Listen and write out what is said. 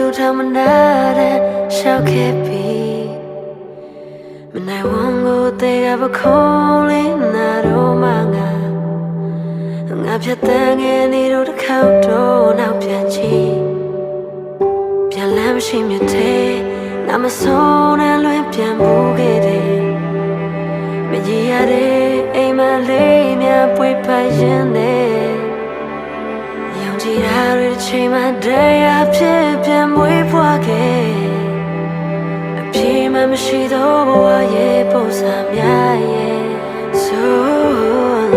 တူထမနာတဲ့ရှောက်ခဲ့ပြီမနိုင်ဝန်ကိုတေကပခုံးလေးနာတော့မှငါဖြတ်တန်းငယ်နေတော့တစ်ခေါက်တော့နောက်ပြန်ချီပြန်လမ်းမရှိမြတဲ့ငါမဆုံးနဲ့လွင်ပြန်ဖို့ခဲ့တယ်မကြီးရတဲ့အိမ်မလေးများပွေပိုင်ရင်နဲ့ရောင်ကြည်တာတွေတစ်ချိန်မှတရားဖြစ်ပြန်မွေးဖွားခဲ့အပြေမှမရှိတော့ဘဝရဲ့ပုံစံများရဲ့ဆို